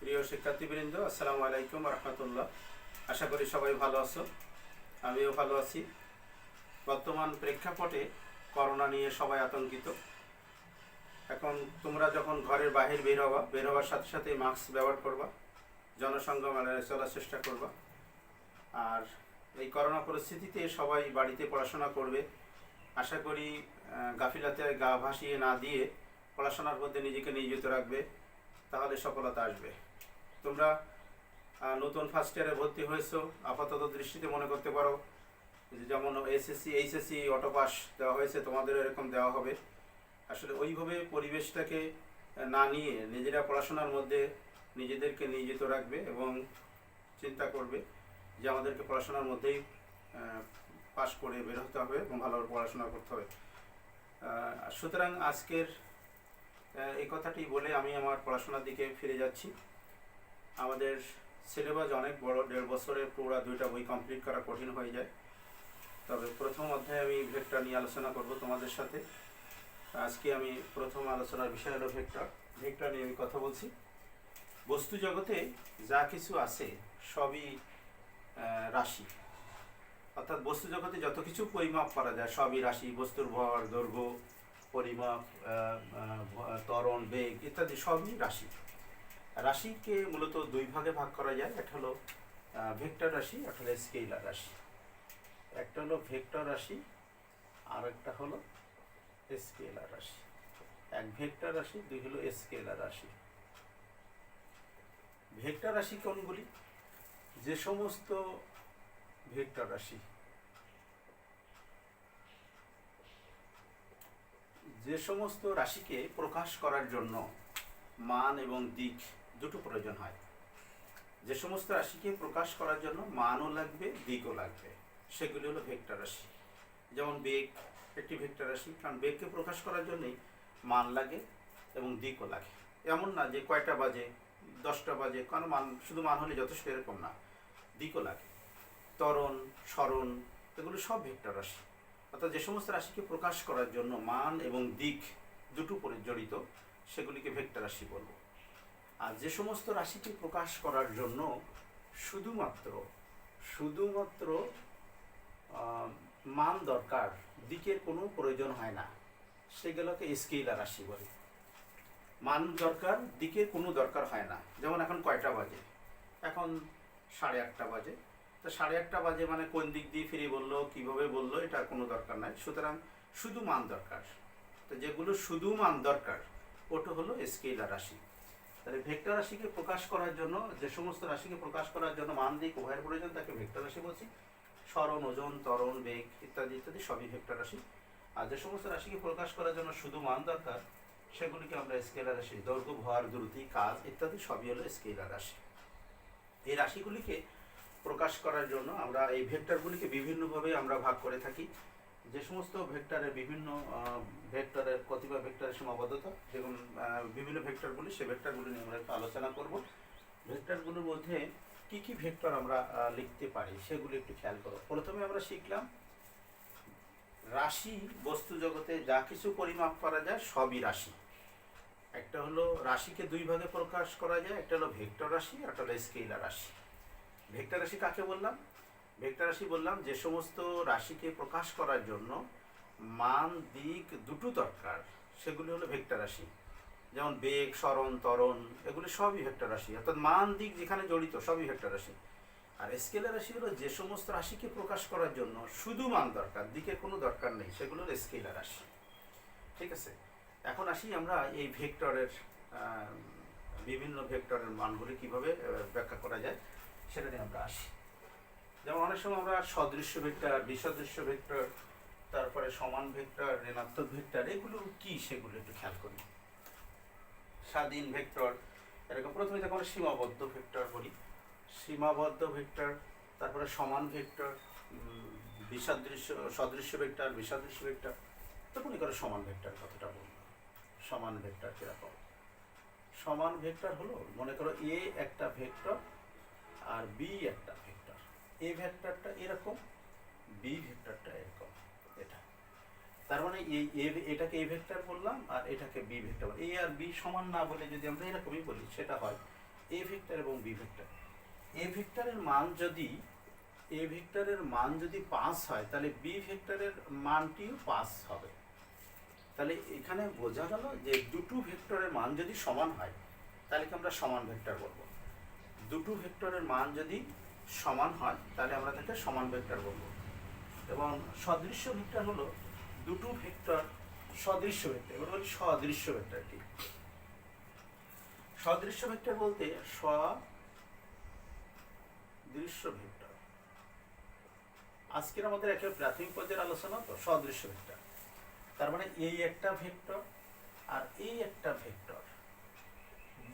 প্রিয় শিক্ষার্থীবৃন্দ, আসসালামু আলাইকুম রহমতুল্লাহ। আশা করি সবাই ভালো আছো, আমিও ভালো আছি। বর্তমান প্রেক্ষাপটে করোনা নিয়ে সবাই আতঙ্কিত। এখন তোমরা যখন ঘরের বাহির বের হওয়ার সাথে সাথে মাস্ক ব্যবহার করবা, জনসংখ্যা এড়িয়ে চলার চেষ্টা করবা। আর এই করোনা পরিস্থিতিতে সবাই বাড়িতে পড়াশোনা করবে। আশা করি গাফিলাতে গা ভাসিয়ে না দিয়ে পড়াশোনার মধ্যে নিজেকে নিয়োজিত রাখবে, তাহলে সফলতা আসবে। তোমরা নতুন ফার্স্ট ইয়ারে ভর্তি হয়েছো, আপাতত দৃষ্টিতে মনে করতে পারো যেমন এসএসসি এইচএসসি অটো পাস দেওয়া হয়েছে, তোমাদেরও এরকম দেওয়া হবে। আসলে ওইভাবে পরিবেশটাকে না নিয়ে নিজেরা পড়াশোনার মধ্যে নিজেদেরকে নিয়োজিত রাখবে এবং চিন্তা করবে যে আমাদেরকে পড়াশোনার মধ্যেই পাস করে বের হতে হবে এবং ভালোভাবে পড়াশোনা করতে হবে। সুতরাং আজকের এই কথাটি বলে আমি আমার পড়াশোনার দিকে ফিরে যাচ্ছি। আমাদের সিলেবাস অনেক বড়, 1.5 বছরে পুরো 2টা বই কমপ্লিট করা কঠিন হয়ে যায়। তবে প্রথম অধ্যায়ে আমি ভেক্টর নিয়ে আলোচনা করব তোমাদের সাথে। আজকে আমি প্রথম আলোচনার বিষয় হলো ভেক্টর নিয়ে আমি কথা বলছি। বস্তু জগতে যা কিছু আছে সবই রাশি, অর্থাৎ বস্তু জগতে যত কিছু পরিমাপ করা যায় সবই রাশি। বস্তুর ভর, দৈর্ঘ্য, পরিমাপ, ত্বরণ, বেগ ইত্যাদি সবই রাশি। রাশিকে মূলত 2 ভাগে ভাগ করা যায়। একটা হলো ভেক্টর রাশি, একটা হলো স্কেলার রাশি। একটা হলো ভেক্টর রাশি আর একটা হলো স্কেলার রাশি। এক ভেক্টর রাশি, 2 হলো স্কেলার রাশি। ভেক্টর রাশি কোনগুলি? যে সমস্ত ভেক্টর রাশি, যে সমস্ত রাশিকে প্রকাশ করার জন্য মান এবং দিক দুটো প্রয়োজন হয়। যে সমস্ত রাশিকে প্রকাশ করার জন্য মানও লাগবে, দিকও লাগবে, সেগুলি হলো ভেক্টর রাশি। যেমন বেগ একটি ভেক্টর রাশি, কারণ বেগকে প্রকাশ করার জন্যই মান লাগে এবং দিকও লাগে। এমন না যে কয়টা বাজে, 10টা বাজে, কারণ শুধু মান হলে যথেষ্ট, এরকম না, দিকও লাগে। ত্বরণ, সরণ এগুলো সব ভেক্টর রাশি। অর্থাৎ যে সমস্ত রাশিকে প্রকাশ করার জন্য মান এবং দিক দুটো জড়িত, সেগুলিকে ভেক্টর রাশি বলব। আর যে সমস্ত রাশিকে প্রকাশ করার জন্য শুধুমাত্র মান দরকার, দিকের কোনো প্রয়োজন হয় না, সেগুলোকে স্কেলার রাশি বলে। মান দরকার, দিকের কোনো দরকার হয় না। যেমন এখন কয়টা বাজে? এখন 8:30 বাজে। তো 8:30 বাজে মানে কোন দিক দিয়ে ফিরে বললো, কীভাবে বললো, এটার কোনো দরকার নাই। সুতরাং শুধু মান দরকার। তো যেগুলো শুধু মান দরকার ওটা হলো স্কেলার রাশি। তাহলে ভেক্টর রাশিকে প্রকাশ করার জন্য, যে সমস্ত রাশিকে প্রকাশ করার জন্য মান দিক উভয়ের প্রয়োজন, তাকে ভেক্টর রাশি বলছি। সরণ, ওজন, ত্বরণ, বেগ ইত্যাদি ইত্যাদি সবই ভেক্টর রাশি। আর যে সমস্ত রাশিকে প্রকাশ করার জন্য শুধু মান দরকার, সেগুলিকে আমরা স্কেলার রাশি। দৈর্ঘ্য, ভর, দ্রুতি, কাজ ইত্যাদি সবই হলো স্কেলার রাশি। এই রাশিগুলিকে প্রকাশ করার জন্য আমরা এই ভেক্টরগুলিকে বিভিন্নভাবে আমরা ভাগ করে থাকি। যে সমস্ত ভেক্টরের ভেক্টরের কতিপয় ভেক্টরের সীমাবদ্ধতা, যেমন বিভিন্ন ভেক্টরগুলি, সে ভেক্টরগুলি নিয়ে আমরা একটু আলোচনা করব। ভেক্টরগুলোর মধ্যে কি কি ভেক্টর আমরা লিখতে পারি সেগুলি একটু খেয়াল করো। প্রথমে আমরা শিখলাম রাশি। বস্তু জগতে যা কিছু পরিমাপ করা যায় সবই রাশি। একটা হলো রাশিকে 2 ভাগে প্রকাশ করা যায়, একটা হলো ভেক্টর রাশি, একটা হলো স্কেলার রাশি। ভেক্টর রাশি কাকে বললাম? ভেক্টর রাশি বললাম যে সমস্ত রাশিকে প্রকাশ করার জন্য মান, দিক দুটো দরকার, সেগুলি হলো ভেক্টর রাশি। যেমন বেগ, সরণ, ত্বরণ এগুলি সবই ভেক্টর রাশি। অর্থাৎ মান, দিক যেখানে জড়িত সবই ভেক্টর রাশি। আর স্কেলার রাশি হলো যে সমস্ত রাশিকে প্রকাশ করার জন্য শুধু মান দরকার, দিকের কোনো দরকার নেই, সেগুলো হলো স্কেলার রাশি। ঠিক আছে, এখন আসি আমরা এই ভেক্টরের বিভিন্ন ভেক্টরের মানগুলি কিভাবে ব্যাখ্যা করা যায় সেটা নিয়ে আমরা আসি। যেমন অনেক সময় আমরা সদৃশ্য ভেক্টর, বিসদৃশ্য ভেক্টর, তারপরে সমান ভেক্টর, ঋণাত্মক ভেক্টর, এগুলো কি সেগুলো একটু খেয়াল করি। স্বাধীন ভেক্টর, এরকম প্রথমে যখন আমরা সীমাবদ্ধ ভেক্টর বলি, সীমাবদ্ধ ভেক্টর, তারপরে সমান ভেক্টর, সদৃশ্য ভেক্টর, বিসদৃশ্য ভেক্টর। তো মনে করো সমান ভেক্টর কথাটা বলবো। সমান ভেক্টর কিরকম? সমান ভেক্টর হলো, মনে করো এ একটা ভেক্টর আর বি একটা ভেক্টর। এ ভেক্টরটা এরকম, বি ভেক্টরটা এরকম, এটা। তার মানে এটাকে এ ভেক্টর বললাম আর এটাকে বি ভেক্টর। এ আর বি সমান না বলে যদি আমরা এরকমই বলি, সেটা হয় এ ভেক্টর এবং বি ভেক্টর। এ ভেক্টরের মান যদি 5 হয় তাহলে বি ভেক্টরের মানটিও 5 হবে। তাহলে এখানে বোঝা গেল যে দুটো ভেক্টরের মান যদি সমান হয় তাহলে কি আমরা সমান ভেক্টর বলবো। দুটো ভেক্টরের মান যদি সমান হয় তাহলে আমরা তাকে সমান ভেক্টর বলবো। এবং সদৃশ্য ভেক্টর হলো দুটো ভেক্টর সদৃশ্য ভেক্টর। এবার বলি সদৃশ্য ভেক্টর কি। সদৃশ্য ভেক্টর বলতে সদৃশ্য ভেক্টর আজকের আমাদের একেবারে প্রাথমিক পর্যায়ের আলোচনা তো সদৃশ্য ভেক্টর। তার মানে এই একটা ভেক্টর আর এই একটা ভেক্টর,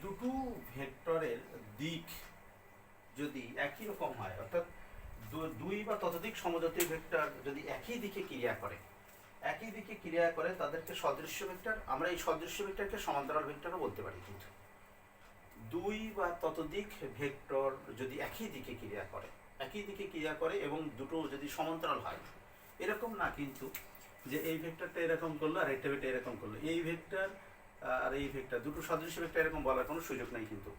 দুটো ভেক্টরের দিক যদি একই রকম হয়, অর্থাৎ দুই বা ততোধিক সমজাতীয় ভেক্টর যদি একই দিকে ক্রিয়া করে তাদেরকে সদৃশ্য ভেক্টর। আমরা এই সদৃশ্য ভেক্টরকে সমান্তরাল ভেক্টরও বলতে পারি। কিন্তু দুই বা ততোধিক ভেক্টর যদি একই দিকে ক্রিয়া করে এবং দুটো যদি সমান্তরাল হয়, এরকম না কিন্তু যে এই ভেক্টরটা এরকম করলো আর একটা ভেক্টর এরকম করলো, এই ভেক্টর আর এই ভেক্টর দুটো সদৃশ্য ভেক্টর এরকম বলার কোনো সুযোগ নাই। কিন্তু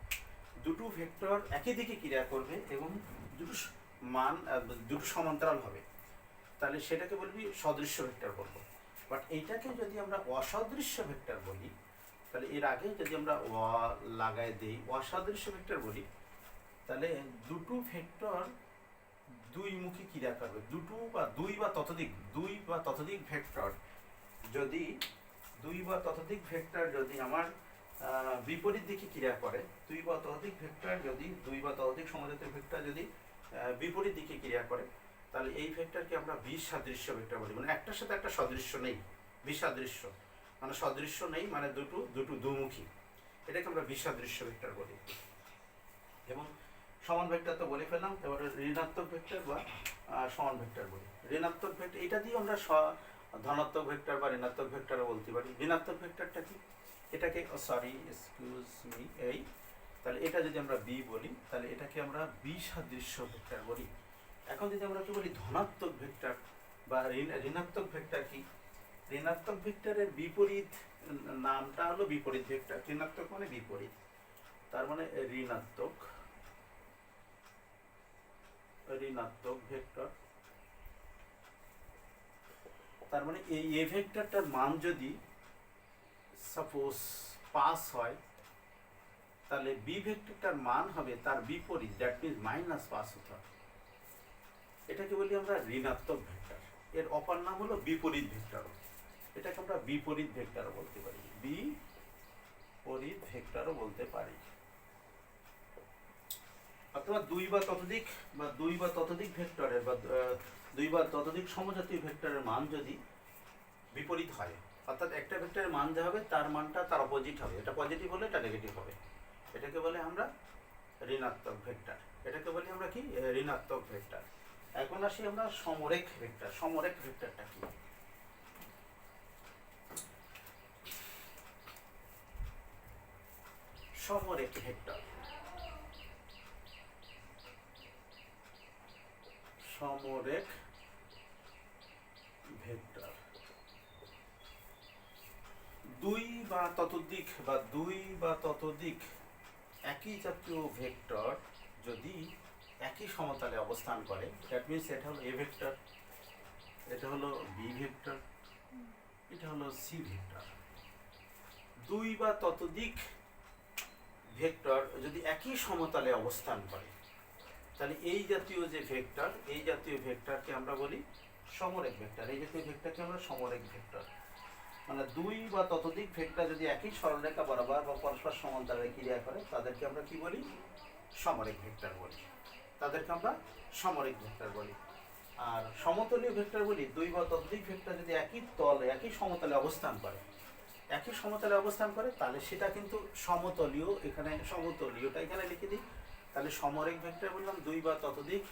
দুটো ভেক্টর একই দিকে ক্রিয়া করবে এবং দুটো সমান্তরাল হবে, তাহলে সেটাকে বলবি সদৃশ্য ভেক্টর বলবো। বাট এইটাকে যদি আমরা অসদৃশ্য ভেক্টর বলি, তাহলে এর আগে যদি আমরা লাগায় দিই অসদৃশ্য ভেক্টর বলি, তাহলে দুটো ভেক্টর দুই মুখী ক্রিয়া করবে। দুই বা ততোধিক ভেক্টর যদি আমার বিপরীত দিকে ক্রিয়া করে, দুই বা ততোধিক সমজাতীয় ভেক্টর যদি বিপরীত দিকে ক্রিয়া করে, তাহলে এই ভেক্টরকে আমরা বিসাদৃশ্য ভেক্টর বলি। মানে একটার সাথে একটা সদৃশ্য নেই, বিসাদৃশ্য মানে সদৃশ্য নেই, মানে দুটো দুমুখী, এটাকে আমরা বিসাদৃশ্য ভেক্টর বলি। এবং সমান ভেক্টর তো বলে ফেললাম, এবারে ঋণাত্মক ভেক্টর বা সমান ভেক্টর বলি। ঋণাত্মক ভেক্টর এটা দিয়ে আমরা ধনাত্মক ভেক্টর বা ঋণাত্মক ভেক্টরও বলতে পারি। ঋণাত্মক ভেক্টরটা কি, এটাকে তাহলে এটা যদি আমরা বি বলি, তাহলে এটাকে আমরা বিসাদৃশ্য ভেক্টর বলি। এখন যদি আমরা কি বলি ধনাত্মক ভেক্টর বা ঋণাত্মক ভেক্টর কি, ঋণাত্মক ভেক্টরের বিপরীত নামটা হলো বিপরীত ভেক্টর। ঋণাত্মক মানে বিপরীত, তার মানে ঋণাত্মক ভেক্টর। তার মানে এই এ ভেক্টরটার মান যদি সাপোজ 5 হয়, তাহলে বি ভেক্টরটার মান হবে তার বিপরীত, দ্যাট মিনস -5 হতে হবে। এটাকে বলি আমরা ঋণাত্মক ভেক্টর। এর অপর নাম হলো বিপরীত ভেক্টর। এটাকে আমরা বিপরীত ভেক্টরও বলতে পারি, বিপরীত ভেক্টরও বলতে পারি। অথবা দুই বা ততোধিক ভেক্টরের বা দুই বা ততোধিক সমজাতীয় ভেক্টরের মান যদি বিপরীত হয়, অর্থাৎ একটা ভেক্টরের মান যা হবে তার মানটা তার অপোজিট হবে, এটা পজিটিভ হলে এটা নেগেটিভ হবে, এটাকে বলে আমরা ঋণাত্মক ভেক্টর। এটাকে বলি আমরা কি ঋণাত্মক ভেক্টর। এখন আসি আমরা সমরেখ ভেক্টর। সমরেখ ভেক্টরটা কি, সমরেখ ভেক্টর দুই বা ততোধিক একই জাতীয় ভেক্টর যদি একই সমতলে অবস্থান করে, দ্যাট মিনস এটা হলো এ ভেক্টর, এটা হলো বি ভেক্টর, এটা হলো সি ভেক্টর। দুই বা ততোধিক ভেক্টর যদি একই সমতলে অবস্থান করে, তাহলে এই জাতীয় ভেক্টরকে আমরা বলি সমরেখ ভেক্টর। এই জাতীয় ভেক্টরকে আমরা সমরেখ ভেক্টর, মানে দুই বা ততোধিক ভেক্টর যদি একই সরলরেখা বরাবর বা পরস্পর সমান্তরালে ক্রিয়া করে, তাদেরকে আমরা কি বলি সমরেখ ভেক্টর বলি। আর সমতলীয় ভেক্টর বলি দুই বা ততোধিক ভেক্টর যদি একই সমতলে অবস্থান করে, তাহলে সেটা কিন্তু সমতলীয়। এখানে সমতলীয়টা এখানে লিখে দিই, তাহলে সমরেখ ভেক্টর বললাম দুই বা ততোধিক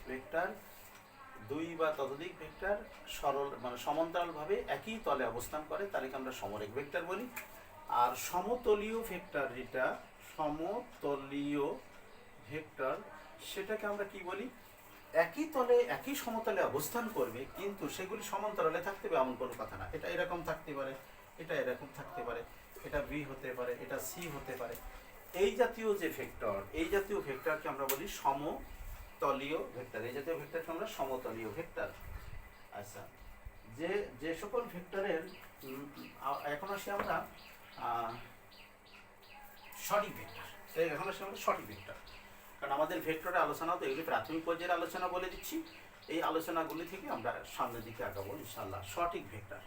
ভেক্টর সরল মানে সমান্তরালভাবে একই তলে অবস্থান করে, তাহলে আমরা সমরেখ ভেক্টর বলি। আর সমতলীয় ভেক্টর সেটাকে আমরা কি বলি, একই তলে একই সমতলে অবস্থান করবে কিন্তু সেগুলি সমান্তরালে থাকতে হবে এমন কোনো কথা না। এটা এরকম থাকতে পারে, এটা এরকম থাকতে পারে, এটা বি হতে পারে, এটা সি হতে পারে, এই জাতীয় যে ভেক্টর, এই জাতীয় ভেক্টরকে আমরা বলি সমতলীয় ভেক্টর। এই জাতীয় ভেক্টরকে আমরা সমতলীয় ভেক্টর। আচ্ছা, যে সকল ভেক্টরের এখন আসি আমরা সঠিক ভেক্টর। এখন আসি আমরা সঠিক ভেক্টর, কারণ আমাদের ভেক্টরের আলোচনা তো এগুলি প্রাথমিক পর্যায়ের আলোচনা বলে দিচ্ছি। এই আলোচনাগুলি থেকে আমরা সামনের দিকে আগাবো ইনশাল্লাহ। সঠিক ভেক্টর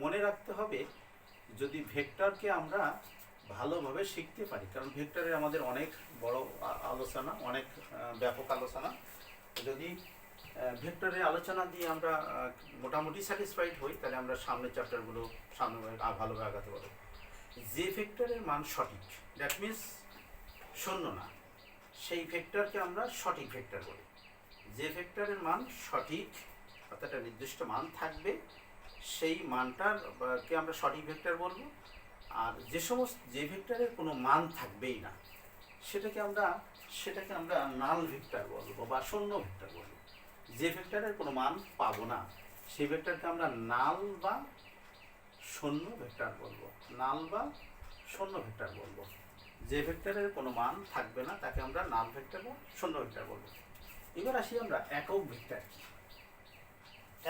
মনে রাখতে হবে, যদি ভেক্টরকে আমরা ভালোভাবে শিখতে পারি, কারণ ভেক্টরের আমাদের অনেক বড় আলোচনা, অনেক ব্যাপক আলোচনা। যদি ভেক্টরের আলোচনা দিয়ে আমরা মোটামুটি স্যাটিসফাইড হই, তাহলে আমরা সামনের চ্যাপ্টারগুলো সামনে ভালোভাবে আগাতে পারবো। যে ভেক্টরের মান সঠিক, দ্যাট মিনস শূন্য না, সেই ভেক্টরকে আমরা সঠিক ভেক্টর বলি। যে ভেক্টরের মান সঠিক, অর্থাৎ একটা নির্দিষ্ট মান থাকবে, সেই মানটারকে আমরা সঠিক ভেক্টর বলবো। আর যে ভেক্টরের কোনো মান থাকবেই না, সেটাকে আমরা নাল ভেক্টর বলবো বা শূন্য ভেক্টর বলবো। যে ভেক্টরের কোনো মান পাবো না, সেই ভেক্টরকে আমরা নাল বা শূন্য ভেক্টর বলবো। নাল বা শূন্য ভেক্টর বলবো। যে ভেক্টরের কোনো মান থাকবে না, তাকে আমরা নাল ভেক্টর বা শূন্য ভেক্টর বলবো। এবার আসি আমরা একক ভেক্টর কি।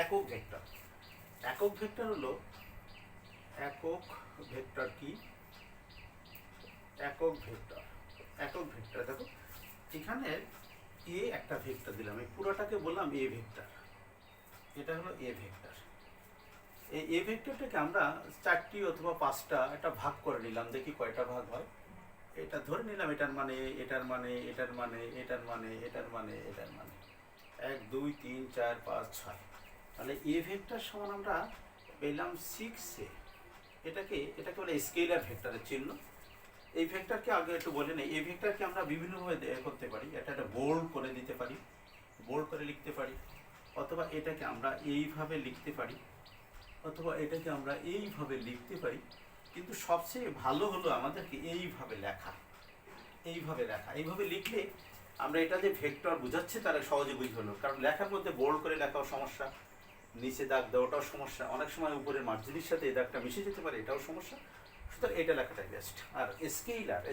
একক ভেক্টর, একক ভেক্টর হলো, একক ভেক্টর কি? একক ভেক্টর, একক ভেক্টর দেখো, এখানে এ একটা ভেক্টর দিলাম, এই পুরোটাকে বললাম এ ভেক্টর। এটা হলো এ ভেক্টর। এই এ ভেক্টরটাকে আমরা 4টি অথবা 5টা একটা ভাগ করে নিলাম, দেখি কয়টা ভাগ হয়। এটা ধরে নিলাম এটার মানে, এটার মানে, এটার মানে, এটার মানে, এটার মানে, এটার মানে 1 2 3 4 5 6। তাহলে এ ভেক্টর সমান আমরা পেলাম 6a। এটাকে বলে স্কেলার ভেক্টরের চিহ্ন। এই ভেক্টরকে আগে একটু বলে নেই, এই ভেক্টরকে আমরা বিভিন্নভাবে করতে পারি। এটা বোল্ড করে দিতে পারি, বোল্ড করে লিখতে পারি, অথবা এটাকে আমরা এইভাবে লিখতে পারি, অথবা এটাকে আমরা এইভাবে লিখতে পারি। কিন্তু সবচেয়ে ভালো হলো আমাদেরকে এইভাবে লেখা। এইভাবে লিখলে আমরা এটা যে ভেক্টর বোঝাচ্ছে তারা সহজে বুঝতে হলো। কারণ লেখার মধ্যে বোল্ড করে লেখাও সমস্যা, নিচে দাগ দেওয়াটাও সমস্যা, অনেক সময় উপরের মার্জিনের সাথে এই দাগটা মিশে যেতে পারে, এটাও সমস্যা। সুতরাং এটা লেখাটাই বেস্ট। আর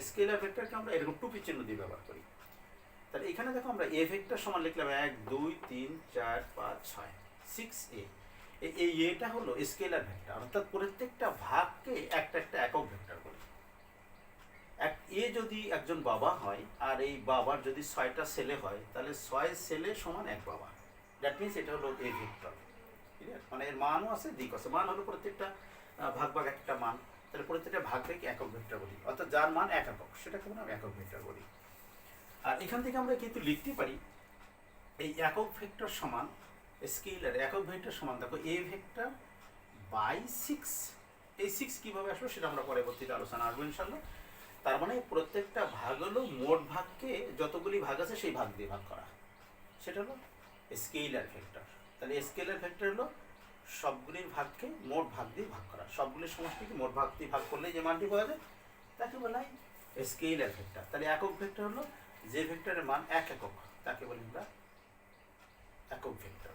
স্কেলার ভেক্টরকে আমরা এরকম টুপি চিহ্ন দিয়ে ব্যবহার করি। তাহলে এখানে দেখো আমরা এ ভেক্টর সমান লিখলাম 1 2 3 4 5 6 6a। এই এটা হলো স্কেলার ভেক্টর, অর্থাৎ প্রত্যেকটা ভাগকে একটা একটা একক ভেক্টর বলি। এ যদি একজন বাবা হয়, আর এই বাবার যদি 6টা ছেলে হয়, তাহলে 6 ছেলে সমান 1 বাবা। দ্যাট মিনস এটা হলো এ ভেক্টর। ঠিক আছে, মানে এর মানও আছে, দিক আছে। মান হলো প্রত্যেকটা ভাগ একটা মান, তাহলে প্রত্যেকটা ভাগকে একক ভেক্টর বলি, অর্থাৎ যার মান এক একক, সেটাকে আমরা একক ভেক্টর বলি। আর এখান থেকে আমরা কিন্তু লিখতে পারি এই একক ভেক্টর সমান স্কেলার একক ভেক্টর সমান, দেখো এ ভেক্টর বাই 6। এই 6 কিভাবে আসবে সেটা আমরা পরবর্তীতে আলোচনা আসবো ইনশাল্লাহ। তার মানে প্রত্যেকটা ভাগ হলো মোট ভাগকে যতগুলি ভাগ আছে সেই ভাগ দিয়ে ভাগ করা, সেটা হলো স্কেলার ভেক্টর। তাহলে স্কেলার ভেক্টর হলো সবগুলির ভাগকে মোট ভাগ দিয়ে ভাগ করা, সবগুলির সমষ্টিকে মোট ভাগ দিয়ে ভাগ করলে যে মানটি পাওয়া যায় তাকে বলা হয় স্কেলার ভেক্টর। তাহলে একক ভেক্টর হলো যে ভেক্টরের মান 1 একক, তাকে বলি আমরা একক ভেক্টর।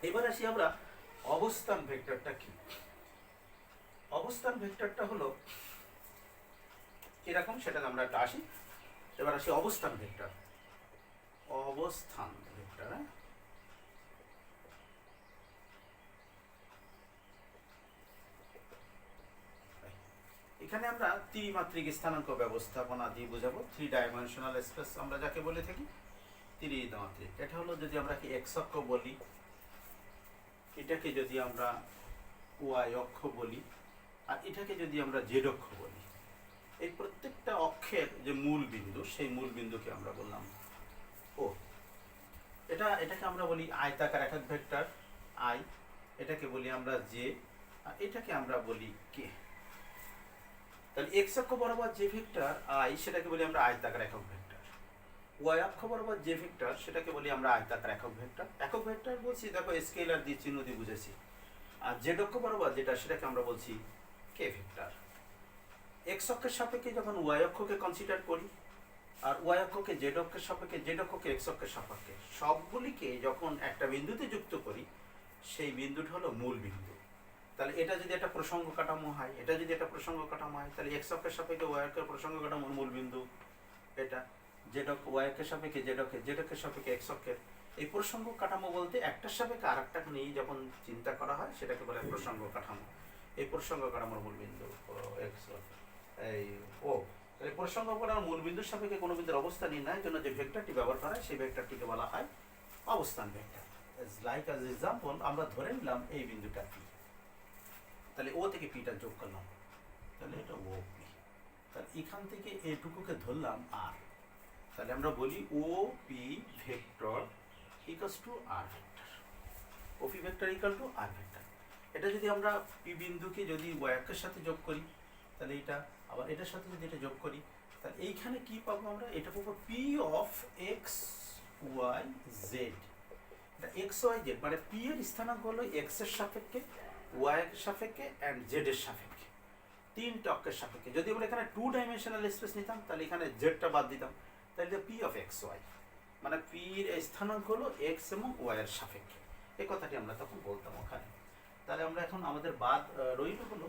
এবার আসি আমরা অবস্থান ভেক্টরটা কি। অবস্থান ভেক্টরটা হলো কিরকম সেটা আমরা একটা আসি। এবার আসি অবস্থান ভেক্টর। এখানে আমরা ত্রিমাত্রিক স্থানাঙ্ক ব্যবস্থাপনা দিয়ে বোঝাবো। 3 ডাইমেনশনাল স্পেস আমরা যাকে বলে থাকি ত্রিমাত্রিক। এটা হলো যদি আমরা কি এক্স অক্ষ বলি, এটাকে যদি আমরা ওয়াই অক্ষ বলি, আর এটাকে যদি আমরা জেড অক্ষ বলি, এই প্রত্যেকটা অক্ষের যে মূল বিন্দু, সেই মূল বিন্দুকে আমরা বললাম ও। এটাকে আমরা বলি আয়তাকার একক ভেক্টর আই, এটাকে বলি আমরা জে, আর এটাকে আমরা বলি কে। তাহলে এক্স অক্ষ বরাবর যে ভেক্টর আই, সেটাকে বলি আমরা আয়তাকার একক ভেক্টর। ওয়াই অক্ষ বরাবর যে ভেক্টর, সেটাকে বলি আমরা আয়তাকার একক ভেক্টর। একক ভেক্টর বলছি দেখো স্কেলার দিয়ে চিহ্ন দিয়ে বুঝেছি। আর জেড অক্ষ বরাবর যেটা, সেটাকে আমরা বলছি কে ভেক্টর। এক্স অক্ষের সাপেক্ষে যখন ওয়াই অক্ষকে কনসিডার করি, আর ওয়াই অক্ষকে জেড অক্ষের সাপেক্ষে, জেড অক্ষকে এক্স অক্ষের সাপেক্ষে, সবগুলিকে যখন একটা বিন্দুতে যুক্ত করি, সেই বিন্দুটা হলো মূল বিন্দু। তাহলে এটা যদি একটা প্রসঙ্গ কাঠামো হয়, এটা যদি একটা প্রসঙ্গ কাঠামো হয়, তাহলে এক্স অক্ষের সাপেক্ষে ওয়াই অক্ষের প্রসঙ্গ কাঠামোর মূলবিন্দু এটা, জেড অক্ষ ওয়াই অক্ষের সাপেক্ষে জেড অক্ষের সাপেক্ষে এক্স অক্ষের। এই প্রসঙ্গ কাঠামো বলতে একটার সাপেক্ষে আর একটাকে নিয়ে যখন চিন্তা করা হয় সেটাকে বলে প্রসঙ্গ কাঠামো। এই প্রসঙ্গ কাঠামোর মূলবিন্দু এক্স এই ও। তাহলে প্রসঙ্গ কাঠামোর মূলবিন্দুর সাপেক্ষে কোনো বিন্দুর অবস্থান নির্ণয়ের জন্য যে ভেক্টরটি ব্যবহার করা হয় সেই ভেক্টরটিকে বলা হয় অবস্থান ভেক্টর। লাইক অ্যাজ এক্সাম্পল আমরা ধরে নিলাম এই বিন্দুটা পি, তাহলে ও থেকে পিটা যোগ করলাম, তাহলে এটা ও পি। তাহলে এখান থেকে এটুকুকে ধরলাম আর, তাহলে আমরা বলি O P vector equals to R vector, O P vector equal to R vector. এটা যদি আমরা পি বিন্দুকে যদি ওয়াই অক্ষের সাথে যোগ করি, তাহলে এটা আবার এটার সাথে যদি এটা যোগ করি, তাহলে এইখানে কি পাবো আমরা? এটা পাবো P of X Y Z. এটা এক্স ওয়াই জেড মানে পি এর স্থানাঙ্ক হলো এক্স এর সাপেক্ষে, ওয়াই এর সাপেক্ষে অ্যান্ড জেড এর সাপেক্ষে, তিনটা অক্ষের সাপেক্ষে। যদি আমরা এখানে 2 ডাইমেনশনাল স্পেস নিতাম তাহলে এখানে জেডটা বাদ দিতাম, তাহলে পি অফ এক্স ওয়াই মানে পি এর স্থানাঙ্ক হলো এক্স এবং ওয়াই এর সাপেক্ষে, এই কথাটি আমরা তখন বলতাম ওখানে। তাহলে আমরা এখন আমাদের বাদ রইল হলো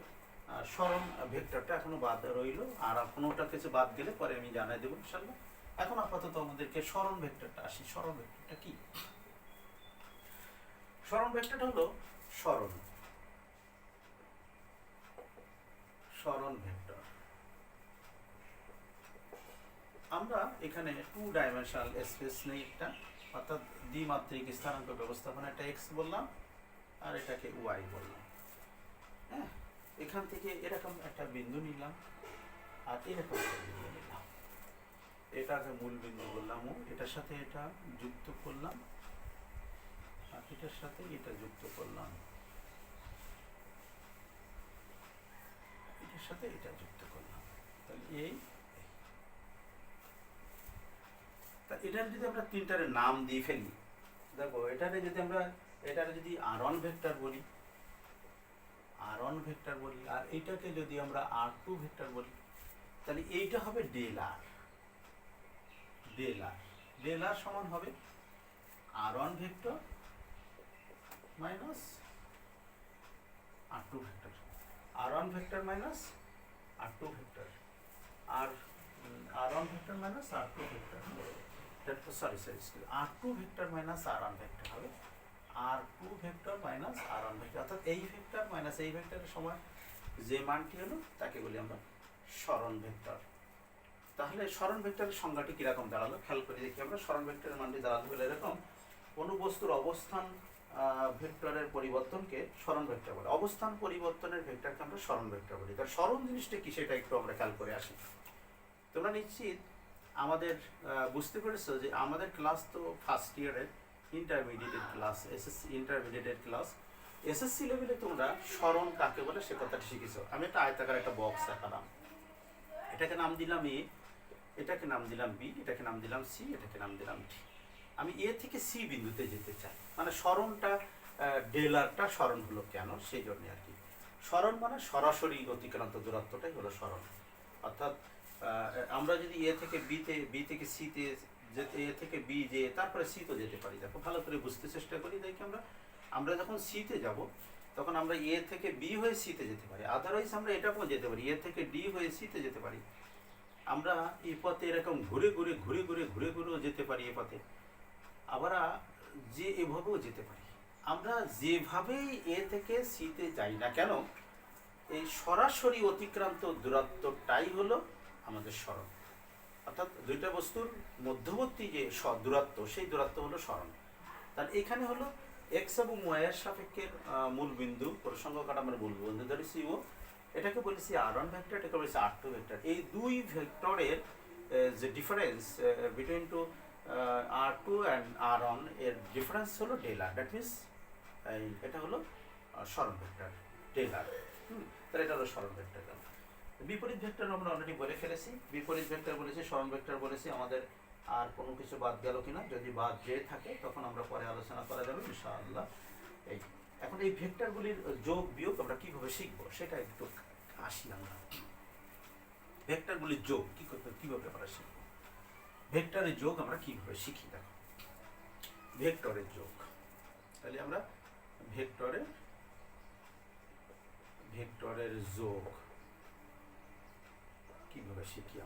সরণ ভেক্টরটা এখনো বাদ রইল, আর কোনোটা কিছু বাদ গেলে পরে আমি জানাই দেবো ইনশাআল্লাহ। এখন আপাতত আমাদেরকে সরণ ভেক্টরটা আসি। সরণ ভেক্টরটা কি? সরণ ভেক্টরটা হলো সরণ ভেক্টর। আমরা এখানে 2 ডাইমেনশনাল স্পেস নেই একটা, অর্থাৎ দ্বিমাত্রিক স্থানাঙ্ক ব্যবস্থাপনা, এটা এক্স বললাম আর এটাকে ওয়াই বললাম। হ্যাঁ, এখান থেকে এরকম একটা বিন্দু নিলাম আর এরকম একটা বিন্দু নিলাম, এটাকে মূল বিন্দু বললাম, ও এটার সাথে এটা যুক্ত করলাম আর এটার সাথে এটা যুক্ত করলাম, এটার সাথে এটা যুক্ত করলাম। তাহলে এই এটার যদি আমরা তিনটার নাম দিয়ে ফেলি, দেখো এটারে যদি আমরা যদি আর1 ভেক্টর বলি, আর এইটাকে যদি আমরা আর2 ভেক্টর বলি, তাহলে এইটা হবে ডেল আর। ডেল আর সমান হবে R one vector minus R two vector, R one vector minus R two vector, আর R one vector minus R two vector, sorry R two vector minus R one vector হবে R two vector minus R one vector, অর্থাৎ এই ভেক্টর মাইনাস এই ভেক্টরের সময় যে মানটি হলো তাকে বলি আমরা সরণ ভেক্টর। তাহলে সরণ ভেক্টরের সংজ্ঞাটি কিরকম দাঁড়ালো খেয়াল করে দেখি আমরা। সরণ ভেক্টরের মানটি দাঁড়াতে হলে এরকম, কোনো বস্তুর অবস্থান ভেক্টরের পরিবর্তনকে সরণ ভেক্টর বলে, অবস্থান পরিবর্তনের ভেক্টরকে আমরা সরণ ভেক্টর বলি। তার সরণ জিনিসটা কি সেটা একটু আমরা খেয়াল করে আসি। তোমরা নিশ্চিত আমাদের বুঝতে পেরেছো যে আমাদের ক্লাস তো ফার্স্ট ইয়ারের ইন্টারমিডিয়েটের ক্লাস, এসএসসি ইন্টারমিডিয়েটের ক্লাস। এসএসসি লেভেলে তোমরা সরণ কাকে বলে সে কথাটি শিখেছো। আমি একটা আয়তাকার একটা বক্স দেখালাম, এটাকে নাম দিলাম এ, এটাকে নাম দিলাম বি, এটাকে নাম দিলাম সি, এটাকে নাম দিলাম ডি। আমি এ থেকে সি বিন্দুতে যেতে চাই, মানে সরণটা ডেলারটা সরণ হলো কেন সেই জন্য আর কি। সরণ মানে সরাসরি অতিক্রান্ত দূরত্বটাই হলো সরণ, অর্থাৎ আমরা যদি এ থেকে বিতে, বি থেকে সিতে যেতে, এ থেকে বি যে তারপরে সি তো যেতে পারি। দেখো ভালো করে বুঝতে চেষ্টা করি, দেখি আমরা যখন সিতে যাব তখন আমরা এ থেকে বি হয়ে সিতে যেতে পারি, আদারওয়াইজ আমরা এটাকেও যেতে পারি, এ থেকে ডি হয়ে সিতে যেতে পারি। আমরা এই পথে এরকম ঘুরে ঘুরেও যেতে পারি এ পথে, আবার যে এভাবেও যেতে পারি। আমরা যেভাবেই এ থেকে সিতে যাই না কেন, এই সরাসরি অতিক্রান্ত দূরত্বটাই হলো আমাদের সরণ, অর্থাৎ দুইটা বস্তুর মধ্যবর্তী যে দূরত্ব সেই দূরত্ব হলো সরণ। তাহলে এখানে হলো এক্স এবং ওয়াই এর সাপেক্ষের মূল বিন্দু প্রসঙ্গ কাঠামোর মূল বিন্দু ধরেছি ও, এটাকে বলেছি আর1 ভেক্টর, এটাকে বলেছি আর2 ভেক্টর। এই দুই ভেক্টরের যে ডিফারেন্স বিটুইন টু আর2 অ্যান্ড আর1 এর ডিফারেন্স হলো ডেল আর, দ্যাট মিনস এটা হলো সরণ ভেক্টর ডেল আর। তাহলে এটা হলো সরণ ভেক্টর। বিপরীত ভেক্টর আমরা অলরেডি বলে ফেলেছি, বিপরীত ভেক্টর বলেছি, সরণ ভেক্টর বলেছি। আমাদের আর কোনো কিছু বাদ গেল কিনা, যদি বাদ যেয়ে থাকে তখন আমরা পরে আলোচনা করা যাবে ইনশাআল্লাহ। এই এখন এই ভেক্টরগুলির যোগ বিয়োগ আমরা কিভাবে শিখবো সেটা একটু আসি। আমরা ভেক্টরগুলির যোগ কিভাবে আমরা শিখবো, ভেক্টরের যোগ আমরা কিভাবে শিখি। দেখো ভেক্টরের যোগ, তাহলে আমরা ভেক্টরের ভেক্টরের যোগ কিভাবে শিখি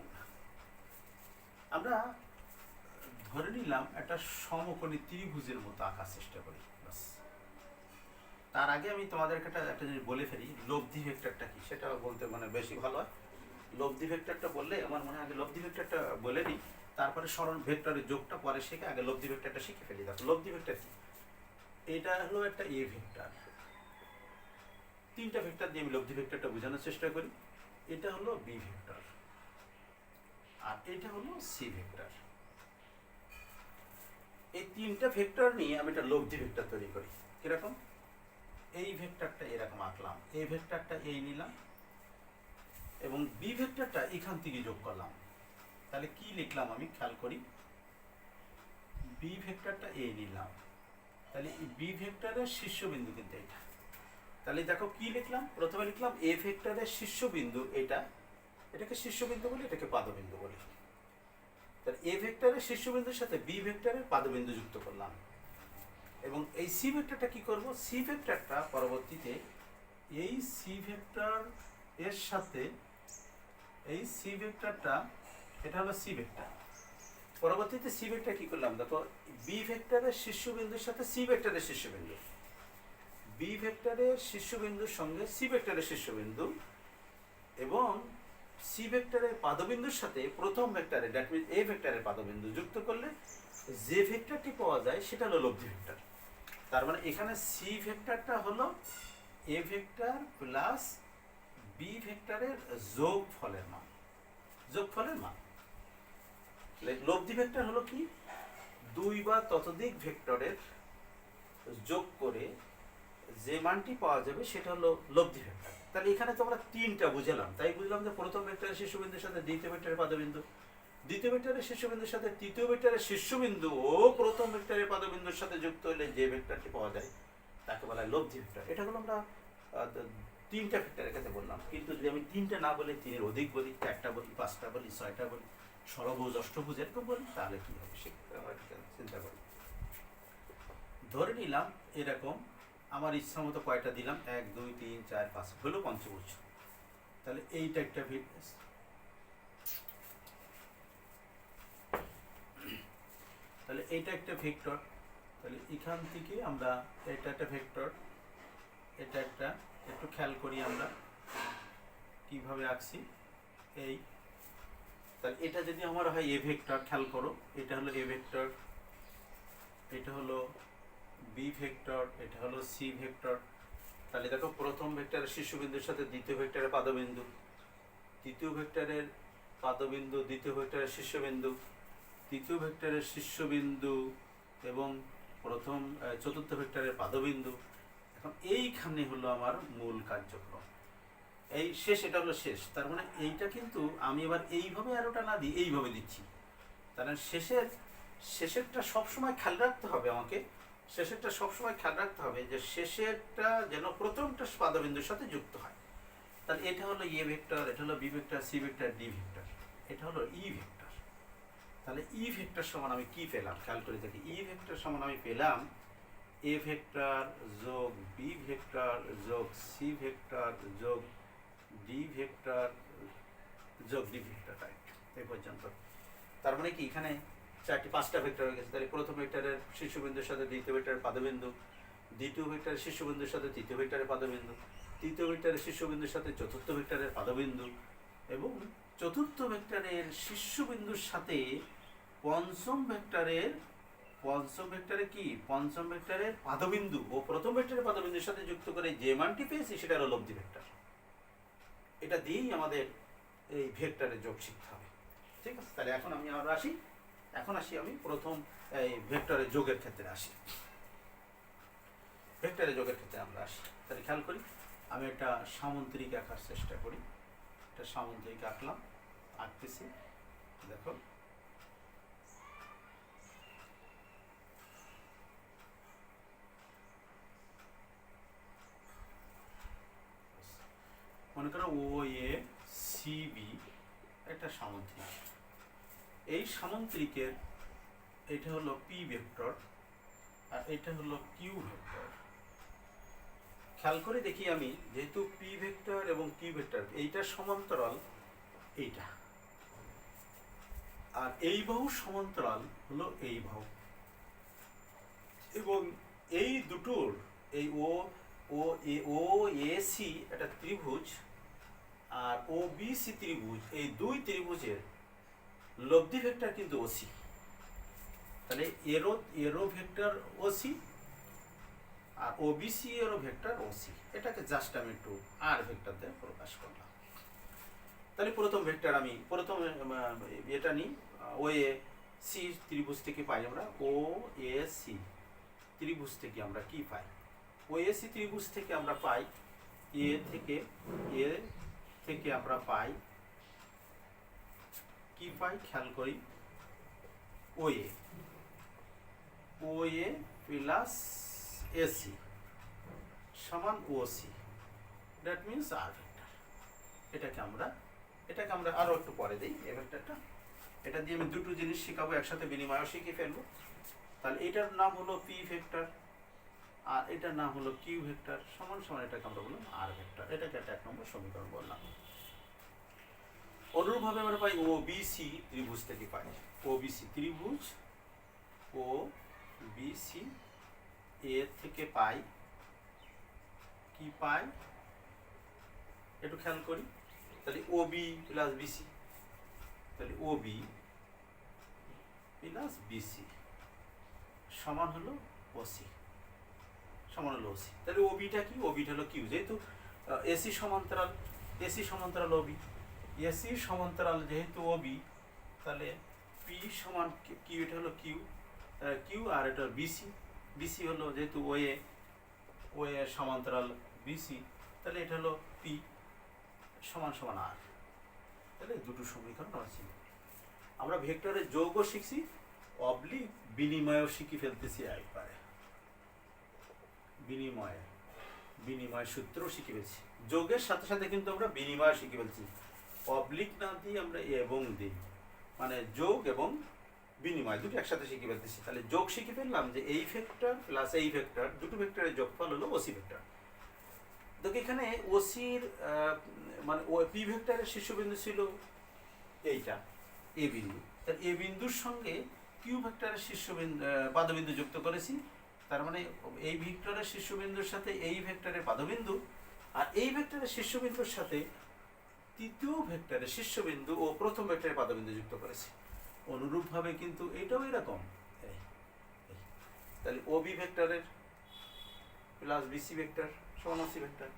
আমরা ধরে নিলাম একটা সমকোণী ত্রিভুজের মতো আঁকার চেষ্টা করি। বাস, তার আগে আমি তোমাদেরকে একটা জিনিস বলে ফেলি, লব্ধি ভেক্টরটা কি সেটা বলতে মানে বেশি ভালো হয়। লব্ধি ভেক্টরটা বললে আমার মনে হয় আগে লব্ধি ভেক্টরটা বলে নিই, তারপরে সরল ভেক্টরের যোগটা পরে শিখে আগে লব্ধি ভেক্টরটা শিখে ফেলি। দেখো লব্ধি ভেক্টর কি, এটা হলো একটা এ ভেক্টর, তিনটা ভেক্টর দিয়ে আমি লব্ধি ভেক্টরটা বোঝানোর চেষ্টা করি। এটা হলো বি ভেক্টর, আর এটা হলো সি ভেক্টর। এই তিনটা ভেক্টর নিয়ে আমি একটা লব্ধি ভেক্টর তৈরি করি। কিরকম, এই ভেক্টরটা এরকম আঁকলাম, এই ভেক্টরটা এই নিলাম এবং বি ভেক্টরটা এখান থেকে যোগ করলাম। তাহলে কি লিখলাম আমি খেয়াল করি, বি ভেক্টরটা এই নিলাম, তাহলে এই বি ভেক্টরের শীর্ষবিন্দু কিন্তু এটা। তাহলে দেখো কি লিখলাম, প্রথমে লিখলাম এ ভেক্টরের শীর্ষবিন্দু এটা, এটাকে শীর্ষবিন্দু বলি, এটাকে পাদবিন্দু বলি। তাহলে এ ভেক্টরের শীর্ষবিন্দুর সাথে বি ভেক্টরের পাদবিন্দু যুক্ত করলাম। এবং এই সি ভেক্টরটা কি করব, সি ভেক্টরটা পরবর্তীতে এই সি ভেক্টর এর সাথে এই সি ভেক্টরটা, এটা হলো সি ভেক্টর, পরবর্তীতে সি ভেক্টর কি করলাম দেখো, বি ভেক্টরের শীর্ষবিন্দুর সাথে সি ভেক্টরের শীর্ষবিন্দু, বি ভেক্টরের শীর্ষবিন্দুর সঙ্গে সি ভেক্টরের শীর্ষবিন্দু এবং সি ভেক্টরের পাদবিন্দুর সাথে প্রথম ভেক্টরে দ্যাট মিন্স এ ভেক্টরের পাদবিন্দু যুক্ত করলে যে ভেক্টরটি পাওয়া যায় সেটা হলো লব্ধি ভেক্টর। তার মানে এখানে সি ভেক্টরটা হলো এ ভেক্টর প্লাস বি ভেক্টরের যোগফলের মান, যোগফলের মান। লব্ধি ভেক্টর হলো কি, দুই বা ততোধিক ভেক্টরের যোগ করে যে মানটি পাওয়া যাবে সেটা হলো লব্ধি ভেক্টর। তাহলে এখানে তো আমরা তিনটা বুঝলাম, তাই বুঝলাম যে প্রথম ভেক্টরের শীর্ষবিন্দুর সাথে দ্বিতীয় ভেক্টরের পাদবিন্দু, দ্বিতীয় ভেক্টরের শীর্ষবিন্দুর সাথে তৃতীয় ভেক্টরের শীর্ষবিন্দু ও প্রথম ভেক্টরের পাদবিন্দুর সাথে যুক্ত হলে যে ভেক্টরটি পাওয়া যায় তাকে বলা হয় লব্ধি ভেক্টর। এটা হলো আমরা তিনটা ভেক্টরের ক্ষেত্রে বললাম। কিন্তু যদি আমি তিনটা না বলে তিনের অধিক বলি, চারটা বলি, পাঁচটা বলি, ছয়টা বলি, ষড়ভুজ, অষ্টভুজ এরকম বলি, তাহলে কি হবে সেক্ষেত্রে আমরা চিন্তা করি। ধরে নিলাম এরকম আমার ইচ্ছা মতো কয়টা দিলাম, 1 2 3 4 5 হলো পঞ্চভুজ। তাহলে এইটা একটা ভেক্টর, তাহলে এইটা একটা ভেক্টর। তাহলে এখান থেকে আমরা এটা একটা ভেক্টর, এটা একটা, একটু খেয়াল করি আমরা কিভাবে আঁকছি। এই তাহলে এটা যদি আমার হয় এ ভেক্টর, খেয়াল করো এটা হলো এ ভেক্টর, এটা হলো বি ভেক্টর, এটা হলো সি ভেক্টর। তাহলে দেখো প্রথম ভেক্টরের শীর্ষবিন্দুর সাথে দ্বিতীয় ভেক্টরের পাদবিন্দু, তৃতীয় ভেক্টরের পাদবিন্দু, দ্বিতীয় ভেক্টরের শীর্ষবিন্দু, তৃতীয় ভেক্টরের শীর্ষবিন্দু এবং প্রথম চতুর্থ ভেক্টরের পাদবিন্দু। এখন এইখানে হলো আমার মূল কার্যক্রম, এই শেষ, এটা হলো শেষ। তার মানে এইটা কিন্তু আমি এবার এইভাবে আরোটা না দিই, এইভাবে দিচ্ছি। তার মানে শেষেরটা সবসময় খেয়াল রাখতে হবে আমাকে, শেষেরটা সবসময় খেয়াল রাখতে হবে যে শেষেরটা যেন প্রথমটা পাদবিন্দুর সাথে যুক্ত হয়। তাহলে এটা হলো এ ভেক্টর, এটা হলো B vector, C vector, D vector, এটা হলো ই ভেক্টর। তাহলে ই ভেক্টর সমান আমি কি পেলাম, খেয়াল করে দেখি। ই ভেক্টর সমান আমি পেলাম এ ভেক্টর যোগ বি ভেক্টর যোগ সি ভেক্টর যোগ ডি ভেক্টর যোগ ডি ভেক্টর, রাইট, এই পর্যন্ত। তার মানে কি এখানে পাঁচটা ভেক্টর হয়ে গেছে। তাহলে প্রথম ভেক্টরের শীর্ষবিন্দুর সাথে দ্বিতীয় ভেক্টরের পাদবিন্দু, দ্বিতীয় ভেক্টরের শীর্ষবিন্দুর সাথে তৃতীয় ভেক্টরের পাদবিন্দু, তৃতীয় ভেক্টরের শীর্ষবিন্দুর সাথে চতুর্থ ভেক্টরের পাদবিন্দু এবং চতুর্থ ভেক্টরের শীর্ষবিন্দুর সাথে পঞ্চম ভেক্টরে কি, পঞ্চম ভেক্টরের পাদবিন্দু ও প্রথম ভেক্টরের পাদবিন্দুর সাথে যুক্ত করে যে মানটি পেয়েছি সেটা হলো লব্ধি ভেক্টর। এটা দিয়েই আমাদের এই ভেক্টরের যোগ শিখতে হবে, ঠিক আছে। তাহলে এখন আমি আবার আসি, এখন আসি আমি প্রথম এই ভেক্টরের যোগের ক্ষেত্রে আসি, ভেক্টরের যোগের ক্ষেত্রে আমরা আসি। তাহলে খেয়াল করি আমি একটা সামুদ্রিক আঁকার চেষ্টা করি, একটা সামুদ্রিক আঁকলাম, আঁকতেছি। দেখো মনে করো ও এ সি বি একটা সামুদ্রিক, এই সামুদ্রিকের এটা হলো পি ভেক্টর আর এটা হলো কিউ ভেক্টর। খেয়াল করে দেখি আমি, যেহেতু পি ভেক্টর এবং কিউ ভেক্টর এইটার সমান্তরাল এইটা, আর এই বাহু সমান্তরাল হলো এই বাহু, এবং এই দুটোর এই ও এ সি একটা ত্রিভুজ আর ও বি সি ত্রিভুজ, এই দুই ত্রিভুজের লব্ধি ভেক্টর কিন্তু ওসি। তাহলে এরো ভেক্টর ওসি আর ওবিসি এরও ভেক্টর ওসি। এটাকে জাস্ট আমি একটু আর ভেক্টর দিয়ে প্রকাশ করলাম। তাহলে প্রথম ভেক্টর আমি এটা নিই, ও এ সি ত্রিভুজ থেকে পাই আমরা, ও এ সি ত্রিভুজ থেকে আমরা কি পাই? ও এ সি ত্রিভুজ থেকে আমরা পাই এ থেকে আমরা পাই কি পাই, খেয়াল করি, ও এ প্লাস এসি সমান OC, that means R vector. এটাকে আমরা আরো একটু পরে দিই এই ভেক্টরটা। এটা দিয়ে আমি দুটো জিনিস শেখাবো, একসাথে বিনিময়ও শিখে ফেলবো। তাহলে এটার নাম হলো পি ভেক্টর আর এটার নাম হলো কিউ ভেক্টর, সমান সমান এটাকে আমরা বললাম আর ভেক্টর। এটাকে একটা 1 নম্বর সমীকরণ বললাম। অনুরূপভাবে আমরা পাই ও বিসি ত্রিভুজ থেকে পাই, ও বিসি ত্রিভুজ, ও বিসি এ থেকে পাই কি পাই, একটু খেয়াল করি। তাহলে ও বি প্লাস বিসি, তাহলে ও বি প্লাস বিসি সমান হলো ওসি, সমান হলো ওসি। তাহলে ওবিটা কি? ওবিটা হলো কিউ, যেহেতু এসি সমান্তরাল ওবি, এসি সমান্তরাল যেহেতু ওবি, তাহলে পি সমান কিউ, এটা হলো কিউ আর এটা বিসি হলো যেহেতু ও এ সমান্তরাল বিসি, তাহলে এটা হলো পি সমান সমান আর। তাহলে দুটো সমীকরণ আছে। আমরা ভেক্টরের যোগও শিখছি, অবলিক বিনিময়ও শিখে ফেলতেছি একবারে। বিনিময় সূত্র শিখে ফেলছি, যোগের সাথে সাথে কিন্তু আমরা বিনিময় শিখে ফেলছি। অবলিক না দিয়ে আমরা এবং দিই, মানে যোগ এবং বিনিময় দুটো একসাথে শিখে ফেলতেছি। তাহলে যোগ শিখে ফেললাম যে এই ভেক্টর প্লাস এই ভেক্টর, দুটো ভেক্টরের যোগফল হলো ওসি ভেক্টর। দেখো এখানে ওসির মানে পি ভেক্টরের শীর্ষবিন্দু ছিল এইটা এ বিন্দু, তার এ বিন্দুর সঙ্গে কিউ ভেক্টরের শীর্ষবিন্দু পাদবিন্দু যুক্ত করেছি। তার মানে এই ভেক্টরের শীর্ষবিন্দুর সাথে এই ভেক্টরের পাদবিন্দু, আর এই ভেক্টরের শীর্ষবিন্দুর সাথে তৃতীয় ভেক্টরের শীর্ষবিন্দু ও প্রথম ভেক্টরের পাদবিন্দু যুক্ত করেছি। অনুরূপভাবে কিন্তু এটাও এরকম। তাহলে ও বি ভেক্টরের প্লাস বিসি ভেক্টর সমান ওসি ভেক্টর।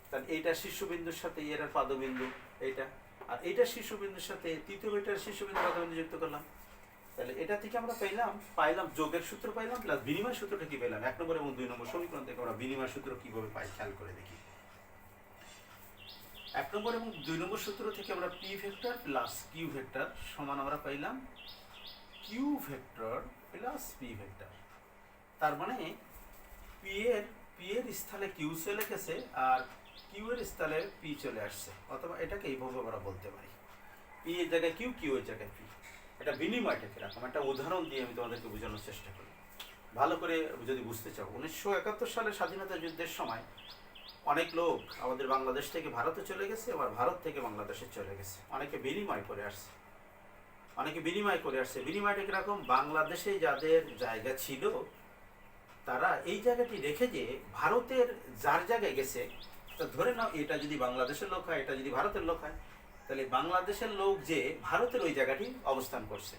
তাহলে এইটা শীর্ষবিন্দুর সাথে এর পাদবিন্দু এইটা, আর এইটা শীর্ষবিন্দুর সাথে তৃতীয় ভেক্টরের শীর্ষবিন্দু পাদবিন্দু যুক্ত করলাম। তাহলে এটা থেকে আমরা পাইলাম যোগের সূত্র পাইলাম, প্লাস বিনিময় সূত্রটা কি পেলাম? 1 নম্বর এবং 2 নম্বর সমীকরণ থেকে আমরা বিনিময় সূত্র কিভাবে পাই খেয়াল করে দেখি। 1 নম্বর এবং 2 নম্বর সূত্র থেকে আমরা P vector plus Q vector সমান আমরা পাইলাম Q vector plus P vector. তার মানে পি এর স্থলে কিউ চলে গেছে আর কিউ এর স্থলে পি চলে আসছে, অথবা এটাকে এইভাবে আমরা বলতে পারি পি এর জায়গায় কিউ এর জায়গায় পি। এটা বিনিময়টা কিরকম একটা উদাহরণ দিয়ে আমি তোমাদেরকে বোঝানোর চেষ্টা করি, ভালো করে যদি বুঝতে চাও। 1971 সালে স্বাধীনতা যুদ্ধের সময় অনেক লোক আমাদের বাংলাদেশ থেকে ভারতে চলে গেছে, আবার ভারত থেকে বাংলাদেশে চলে গেছে। অনেকে বিনিময় করে আসছে। বিনিময়টা কিরকম? বাংলাদেশে যাদের জায়গা ছিল তারা এই জায়গাটি রেখে যে ভারতের যার জায়গায় গেছে, তা ধরে নাও এটা যদি বাংলাদেশের লোক হয়, এটা যদি ভারতের লোক হয়, তাহলে বাংলাদেশের লোক যে ভারতের ওই জায়গাটি অবস্থান করছে,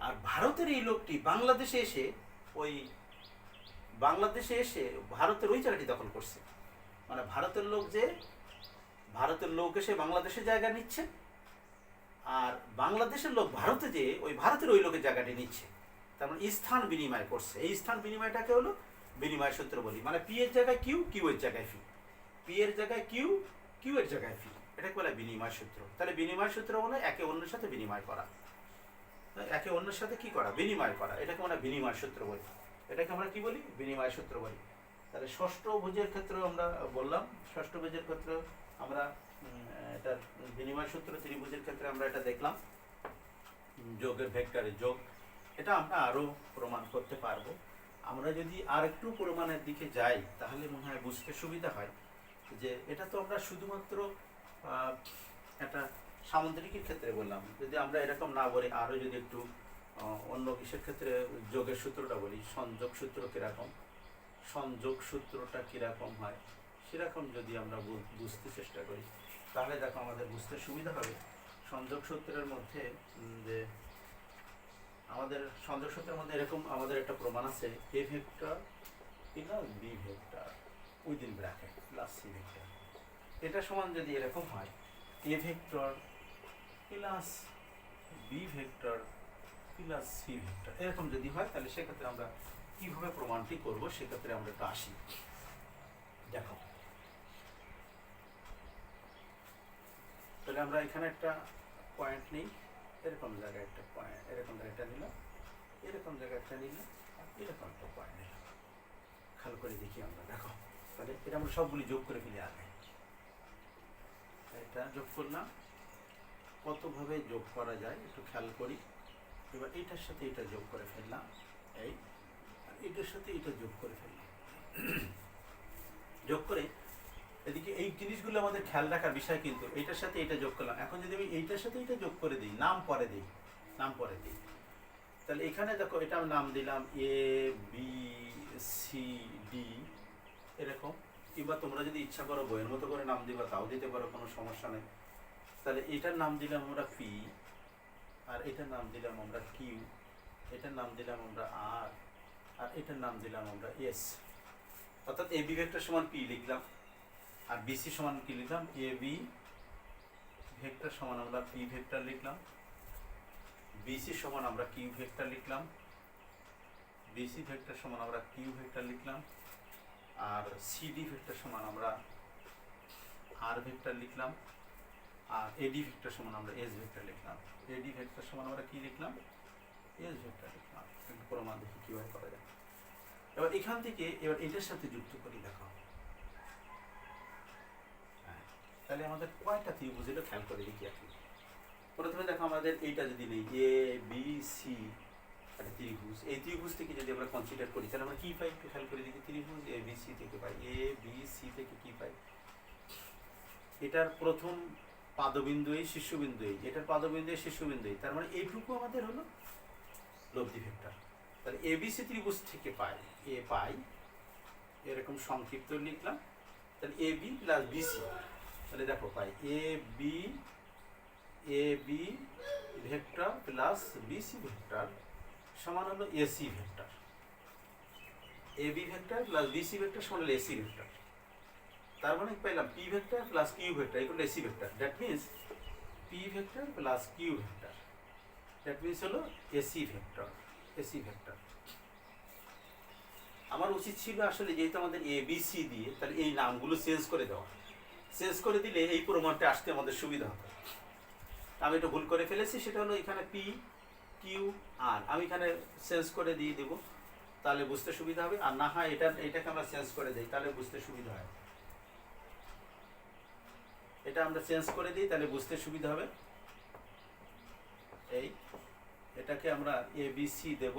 আর ভারতের এই লোকটি বাংলাদেশে এসে ভারতের ওই জায়গাটি দখল করছে। মানে ভারতের লোক এসে বাংলাদেশে জায়গা নিচ্ছে, আর বাংলাদেশের লোক ভারতে যে ওই ভারতের ওই লোকের জায়গাটি নিচ্ছে। তার মানে স্থান বিনিময় করছে। এই স্থান বিনিময়টাকে হলো বিনিময় সূত্র বলি। মানে পি এর জায়গায় কিউ এর জায়গায় পি, পি এর জায়গায় কিউ এর জায়গায় পি, এটাকে বলে বিনিময় সূত্র। তাহলে বিনিময় সূত্র হলো একে অন্যের সাথে বিনিময় করা, একে অন্যের সাথে কি করা? বিনিময় করা। এটাকে আমরা বিনিময় সূত্র বলি। এটাকে আমরা কি বলি? বিনিময় সূত্র বলি। তাহলে ষষ্ঠ ভুজের ক্ষেত্রে আমরা বললাম, ষষ্ঠ ভুজের ক্ষেত্রে আমরা এটা বিনিময় সূত্র, ত্রিভুজের ক্ষেত্রে আমরা এটা দেখলাম, যোগের ভেক্টরের যোগ। এটা আমরা আরো প্রমাণ করতে পারবো। আমরা যদি আর একটু পরিমাণের দিকে যাই তাহলে মনে হয় বুঝতে সুবিধা হয় যে এটা তো আমরা শুধুমাত্র একটা সামুদ্রিকের ক্ষেত্রে বললাম। যদি আমরা এরকম না বলি, আরও যদি একটু অন্য কিসের ক্ষেত্রে যোগের সূত্রটা বলি, সংযোগ সূত্র কীরকম, সংযোগ সূত্রটা কীরকম হয় সেরকম যদি আমরা বুঝতে চেষ্টা করি তাহলে দেখো আমাদের বুঝতে সুবিধা হবে। সংযোগ সূত্রের মধ্যে যে আমাদের সংযোগ সূত্রের মধ্যে এরকম আমাদের একটা প্রমাণ আছে, A vector plus B vector within bracket plus C vector. এটা সমান যদি এরকম হয়, A vector plus B vector plus C vector এরকম যদি হয়, তাহলে সেক্ষেত্রে আমরা কীভাবে প্রমাণটি করব সেক্ষেত্রে আমরা একটু আসি। দেখো, তাহলে আমরা এখানে একটা পয়েন্ট নিই, এরকম জায়গায় একটা পয়েন্ট, এরকম জায়গায় একটা নিলাম, এরকম জায়গায় একটা নিলাম, এরকম একটা পয়েন্ট নিলাম। খেয়াল করে দেখি আমরা, দেখো তাহলে এটা আমরা সবগুলি যোগ করে ফেলি আগে। এটা যোগ করলাম, কতভাবে যোগ করা যায় একটু খেয়াল করি। এবার এইটার সাথে এটা যোগ করে ফেললাম, এই এটার সাথে এটা যোগ করে ফেললাম। যোগ করে এদিকে এই জিনিসগুলো আমাদের খেয়াল রাখার বিষয়, কিন্তু এইটার সাথে এটা যোগ করলাম। এখন যদি আমি এইটার সাথে এটা যোগ করে দিই, নাম পরে দিই, তাহলে এখানে দেখো এটা আমি নাম দিলাম এ বি সি ডি এরকম, কিংবা তোমরা যদি ইচ্ছা করো বইয়ের মতো করে নাম দিবা তাও দিতে পারো, কোনো সমস্যা নেই। তাহলে এটার নাম দিলাম আমরা পি, আর এটার নাম দিলাম আমরা কিউ, এটার নাম দিলাম আমরা আর, আর এটার নাম দিলাম আমরা এস। অর্থাৎ এ বি ভেক্টর সমান পি লিখলাম, আর বিসি সমান কি লিখলাম, এ বি ভেক্টর সমান আমরা পি ভেক্টর লিখলাম, বিসি সমান আমরা কিউ ভেক্টর লিখলাম, বিসি ভেক্টর সমান আমরা কিউ ভেক্টর লিখলাম, আর সিডি ভেক্টর সমান আমরা আর ভেক্টর লিখলাম, আর এডি ভেক্টর সমান আমরা এস ভেক্টর লিখলাম। এডি ভেক্টর সমান আমরা কি লিখলাম, এস ভেক্টর লিখলাম। একটু প্রমাণ দেখি কীভাবে করা যায়। এবার এখান থেকে এবার এটার সাথে যুক্ত করি, দেখো তাহলে আমাদের কয়টা ত্রিভুজ এলো খেয়াল করে দেখি। আপনি প্রথমে দেখো আমাদের এইটা যদি নেই, এ বি সি একটা ত্রিভুজ, এই ত্রিভুজ থেকে যদি আমরা কনসিডার করি তাহলে আমরা কি পাই একটু খেয়াল করে দেখি। ত্রিভুজ এ বি সি থেকে পাই, এ বি সি থেকে কি পাই, এটার প্রথম পাদবিন্দু এই, শীর্ষবিন্দু এই, এটার পাদবিন্দু এই, শীর্ষবিন্দু এই, তার মানে এইটুকু আমাদের হলো লব্ধি ভেক্টর। তাহলে এ বি সি ত্রিভুজ থেকে পাই, এ পাই এরকম সংক্ষিপ্ত লিখলাম, তাহলে এ বি প্লাস বিসি, তাহলে দেখো পাই A B vector plus BC vector সমান হলো AC vector. A B vector plus BC vector সমান হলো এসি ভেক্টর। তার মানে পাইলাম P vector plus Q vector equal AC vector. That means P vector plus Q vector, that means হলো AC vector. আমার উচিত ছিল আসলে যেহেতু আমাদের এ বি সি দিয়ে, তাহলে এই নামগুলো চেঞ্জ করে দেওয়া, চেঞ্জ করে দিলে এই প্রমাণটা আসতে আমাদের সুবিধা হতো। আমি এটা ভুল করে ফেলেছি, সেটা হলো এখানে পি কিউ আর আমি এখানে চেঞ্জ করে দিয়ে দেবো, তাহলে বুঝতে সুবিধা হবে। আর না হয় এটাকে আমরা চেঞ্জ করে দিই, তাহলে বুঝতে সুবিধা হয়। এটা আমরা চেঞ্জ করে দিই, তাহলে বুঝতে সুবিধা হবে। এই এটাকে আমরা এ বি সি দেব,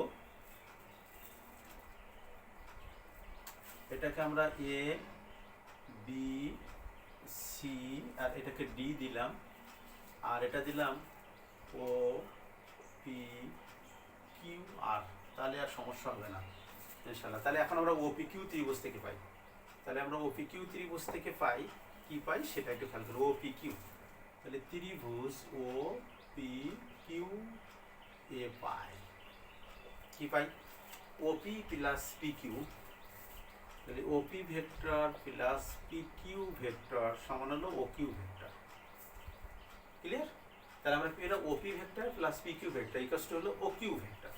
এটাকে আমরা এ বি সি আর এটাকে ডি দিলাম, আর এটা দিলাম ও পি কিউ আর, তাহলে আর সমস্যা হবে না ইনশাআল্লাহ। তাহলে এখন আমরা ওপি কিউ ত্রিভুজ থেকে পাই, তাহলে আমরা ওপি কিউ ত্রিভুজ থেকে পাই কি পাই সেটা একটু খেয়াল করি। ওপি কিউ, তাহলে ত্রিভুজ ও পি কিউ এ পাই কি পাই, ওপি প্লাস পি কিউ, তাহলে OP vector plus P Q vector সমান হলো ও কিউ ভেক্টর। ক্লিয়ার? তাহলে আমরা পেলাম OP vector plus P Q vector equals to হলো O Q vector.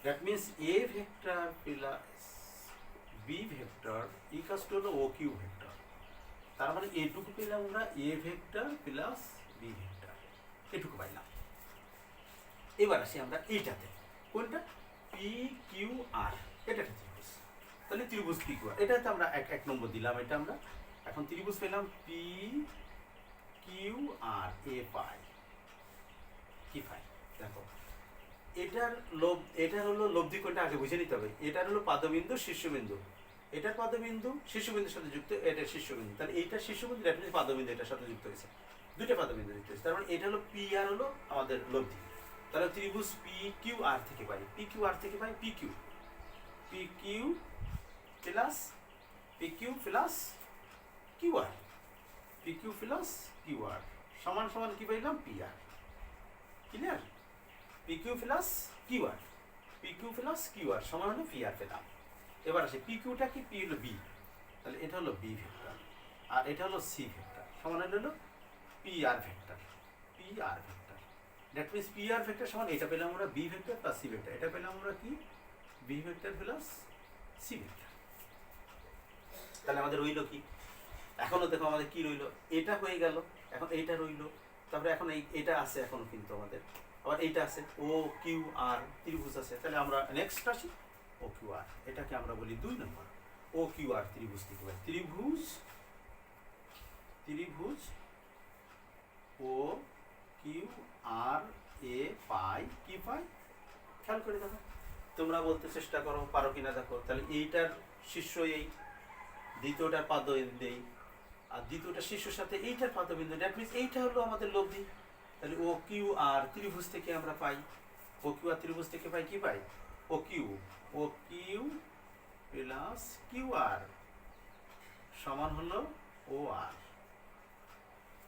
That means A vector plus B vector equals to হলো O Q vector. তার মানে এটুকু পেলাম আমরা A vector plus B vector, এটুকু পাইলাম। এবার আসি আমরা এইটাতে, কোনটা, পি কিউ আর, এটা ত্রিভুজ। তাহলে ত্রিভুজ পি কিউ আর, এটাতে আমরা এক নম্বর দিলাম। এটা আমরা এখন ত্রিভুজ পেলাম পি কিউ আর এ পাই কি পাই, দেখো এটার হলো লব্ধি কোণটা আগে বুঝে নিতে হবে। এটার হলো পাদবিন্দু শীর্ষবিন্দু, এটার পাদবিন্দু শীর্ষবিন্দুর সাথে যুক্ত, এটার শীর্ষবিন্দু, তাহলে এইটা শীর্ষবিন্দু, এটা পাদবিন্দু এটার সাথে যুক্ত হয়েছে, দুইটা পাদবিন্দু যুক্ত হয়েছে, তার মানে এটা হলো পি আর হলো আমাদের লব্ধি। তাহলে ত্রিভুজ পি কিউ আর থেকে পাই, পি কিউ আর থেকে পাই P Q, P Q plus Q R, P Q plus Q R সমান সমান কি পাইলাম P R. Clear? P Q plus Q R, P Q plus Q R সমান হলো পি আর পেলাম। এবার আসে পি কিউটা কি, পি হলো বি, তাহলে এটা হলো বি ভেক্টর, আর এটা হলো সি ভেক্টর, সমান হলো P R vector, P R vector. That means P R vector সমান এটা পেলাম আমরা B vector plus C vector, এটা পেলাম আমরা কি B vector plus C vector. তাহলে আমাদের রইল কি, এখনো দেখো আমাদের কি রইল, এটা হয়ে গেল, এখন এইটা রইল, তারপরে এখন এটা আছে এখনো কিন্তু আমাদের, আবার এইটা আছে ও কিউ আর ত্রিভুজ আছে। তাহলে আমরা নেক্সট আসি ও কিউ আর, এটাকে আমরা বলি 2 নম্বর। ও কিউ আর ত্রিভুজ থেকে পাই, ত্রিভুজ ও কিউ আর এ পাই কি পাই, খেয়াল করে দেখো, তোমরা বলতে চেষ্টা করো পারো কিনা দেখো। তাহলে এইটার শীর্ষ এই, দ্বিতীয়টার পাদবিন্দু এই, আর দ্বিতীয়টা শীর্ষের সাথে এইটার পাদবিন্দু, দ্যাট মিনস এইটা হলো আমাদের লব্ধি। তাহলে ও কিউ আর ত্রিভুজ থেকে আমরা পাই, ও কিউ আর ত্রিভুজ থেকে পাই কি পাই, O Q plus Q R সমান হলো ও আর।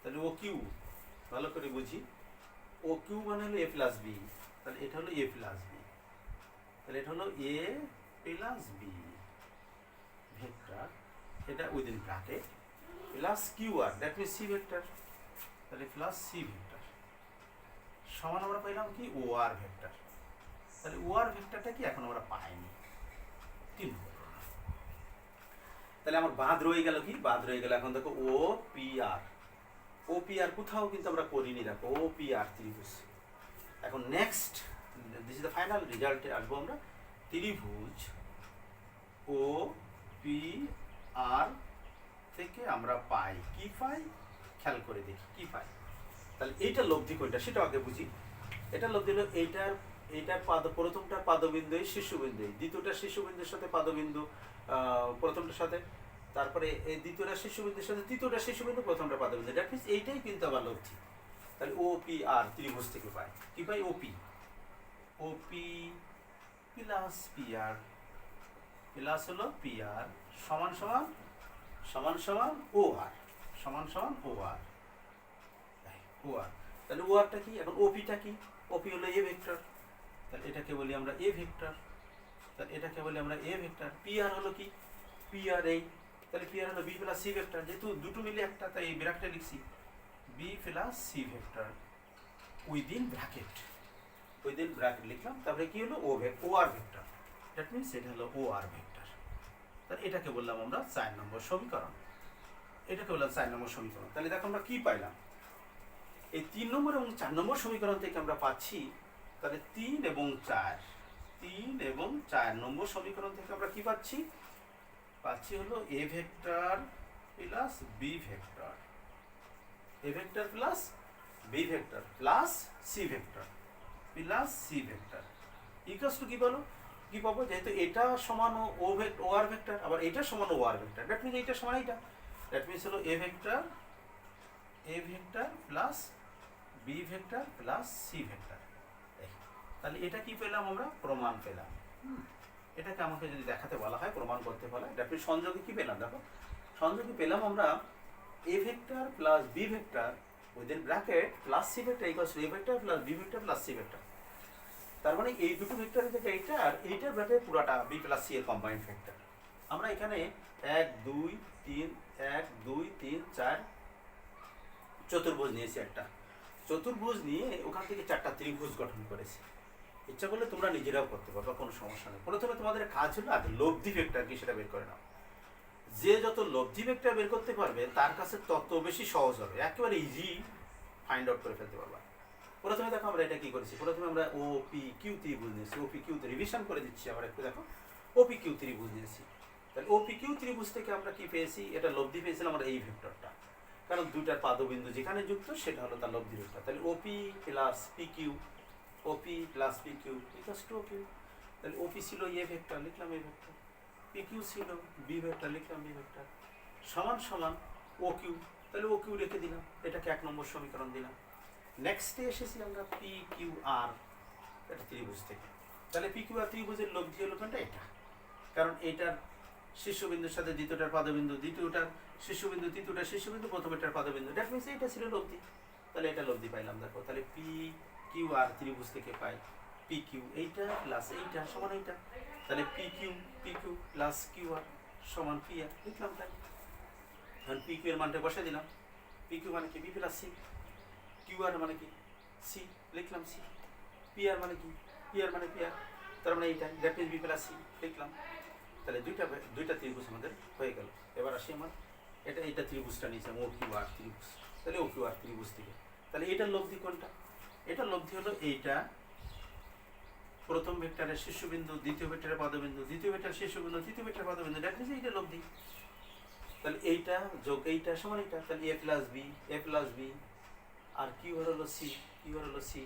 তাহলে ও কিউ ভালো করে বুঝি, ও কিউ মানে হলো এ প্লাস বি, তাহলে এটা হলো এ প্লাস বি, তাহলে এটা হলো এ প্লাস বি ভেক্টর, এটা within bracket plus Q R, that means C vector, তাহলে প্লাস সি ভেক্টর সমান আমরা পাইলাম কি ও আর ভেক্টর। তাহলে ও আর ভেক্টরটা কি এখন আমরা পাইনি, 3 নম্বর। তাহলে আমার বাদ রয়ে গেল কি, বাদ রয়ে গেল এখন দেখো O P R, O P R কোথাও কিন্তু আমরা করিনি, দেখো ও পি আর ত্রিভুজ। এখন next this is the final রেজাল্টে আসবো আমরা, ত্রিভুজ ও পি আর থেকে আমরা পাই কি পাই, খেয়াল করে দেখি কি পাই। তাহলে এইটা লব্ধি কোনটা সেটা আগে বুঝি। এটা লব্ধি হলো এইটার প্রথমটার পাদবিন্দু এই শীর্ষবিন্দু, দ্বিতীয়টার শীর্ষবিন্দুর সাথে পাদবিন্দু প্রথমটার সাথে, তারপরে এই দ্বিতীয়টার শীর্ষবিন্দুর সাথে তৃতীয়টার শীর্ষবিন্দু প্রথমটা পাদবিন্দু, দ্যাট মিনস এইটাই কিন্তু আবার লব্ধি। তাহলে ও পি আর ত্রিভুজ থেকে পাই কি পাই, O P plus P R plus হলো পি আর সমান সমান ও আর, ও আর। তাহলে ও আরটা কি, এখন ওপিটা কি, ওপি হলো এ ভেক্টর, তাহলে এটাকে বলি আমরা এ ভেক্টর, তাহলে এটাকে বলি আমরা এ ভেক্টর। পি আর হলো কি, পি আর এই, তাহলে পি আর হলো বি প্লাস সি ভেক্টর, যেহেতু দুটো মিলে একটা তাই এই ব্র্যাকেটে লিখছি B plus C vector within bracket লিখলাম। তারপরে কি হলো O R vector, that means এটা হলো ও আর ভেক্টর। তাহলে এটাকে বললাম আমরা 4 নম্বর সমীকরণ, এটাকে বললাম 4 নম্বর সমীকরণ। তাহলে দেখো আমরা কি পাইলাম, এই 3 নম্বর এবং 4 নম্বর সমীকরণ থেকে আমরা পাচ্ছি, তাহলে 3 এবং 4 নম্বর সমীকরণ থেকে আমরা কি পাচ্ছি হলো A vector plus B vector, A vector plus B vector plus C vector equals to কি বলো, কি পাবো, যেহেতু এটা সমান ও আর ভেক্টর, আবার এটা সমান O R vector, that means এটা সমান এটা, দ্যাট মিনস হলো A vector plus B vector plus C vector. তাহলে এটা কি পেলাম আমরা, প্রমাণ পেলাম। এটাকে আমাকে যদি দেখাতে বলা হয়, প্রমাণ করতে বলা হয়, দ্যাট মিনস সংযোগে কি পেলাম, দেখো সংযোগে পেলাম আমরা A vector plus B vector within bracket plus C vector equals to A vector plus B vector plus C vector. তার মানে এই দুটো ভেক্টরের থেকে এইটা আর এইটার ব্র্যাকেট পুরাটা বি প্লাস সি এর কম্বাইন্ড ভেক্টর। আমরা এখানে 1 2 3 4 চতুর্ভুজ নিয়েছি, একটা চতুর্ভুজ নিয়ে ওখান থেকে 4টা ত্রিভুজ গঠন করেছি। ইচ্ছা করলে তোমরা নিজেরাও করতে পারবে, কোনো সমস্যা নেই। প্রথমে তোমাদের কাজ হলো আগে লব্ধি ভেক্টর কি সেটা বের করে নাও। যে যত লব্ধি ভেক্টর বের করতে পারবে তার কাছে তত বেশি সহজ হবে, একেবারে ইজি ফাইন্ড আউট করে ফেলতে পারবা। প্রথমে দেখো আমরা এটা কি করেছি, প্রথমে আমরা ও পি কিউ ত্রিভুজ নিয়েছি, ও পি কিউ রিভিশন করে দিচ্ছি আবার একটু দেখো, ও পি কিউ ত্রিভুজ নিয়েছি। তাহলে ও পি কিউ ত্রিভুজ থেকে আমরা কি পেয়েছি, এটা লব্ধি পেয়েছিলাম আমরা এই ভেক্টরটা, কারণ দুইটার পাদবিন্দু যেখানে যুক্ত সেটা হলো তার লব্ধি ভেক্টর। তাহলে OP plus P Q, OP plus P Q equals to OQ. তাহলে ওপি ছিল এ ভেক্টর, লিখলাম এ ভেক্টর, পি কিউ ছিল বি ভেক্টর, লিখলাম বি ভেক্টর, সমান সমান ও কিউ। তাহলে ও কিউ রেখে দিলাম, এটাকে 1 নম্বর সমীকরণ দিলাম। নেক্সটে এসেছি আমরা পি কিউ আর, এটা ত্রিভুজ থেকে। তাহলে পি কিউ আর ত্রিভুজের লব্ধি হলো কোনটা? এটা, কারণ এটার শীর্ষবিন্দুর সাথে দ্বিতীয়টার পাদবিন্দু, দ্বিতীয়টার শীর্ষবিন্দু, তৃতীয়টার শীর্ষবিন্দু, প্রথমেরটার পাদবিন্দু, দ্যাট মিনস এটা ছিল লব্ধি। তাহলে এটা লব্ধি পাইলাম। দেখো তাহলে পি কিউ আর ত্রিভুজ থেকে পাই পি কিউ এইটা প্লাস এইটা সমান এইটা। তাহলে P Q plus Q R সমান পি আর, লিখলাম তাই। এখন পি কিউ এর মানটা বসে দিলাম। পি কিউ মানে কি? B plus C. Q R মানে কি? সি, লিখলাম সি। পি আর মানে কি? পি আর মানে পি আর, তার মানে এইটা, that means B plus C, লিখলাম। তাহলে দুইটা ত্রিভুজ আমাদের হয়ে গেল। এবার আসি আমার এইটা ত্রিভুজটা নিয়েছিলাম ও কিউ আর ত্রিভুজ। তাহলে ও কিউ আর ত্রিভুজ থেকে তাহলে এটার লব্ধি কোনটা? এটার লব্ধি হলো এইটা, প্রথম ভেক্টরের শীর্ষবিন্দু, দ্বিতীয় ভেক্টরের পাদবিন্দু, দ্বিতীয় ভেক্টরের শীর্ষবিন্দু, তৃতীয় ভেক্টরের পাদবিন্দু, দ্যাট মিনস এইটা লব্ধি। তাহলে এইটা যোগ এইটা সমান এইটা। তাহলে এ প্লাস বি আর কিউ হলো সি,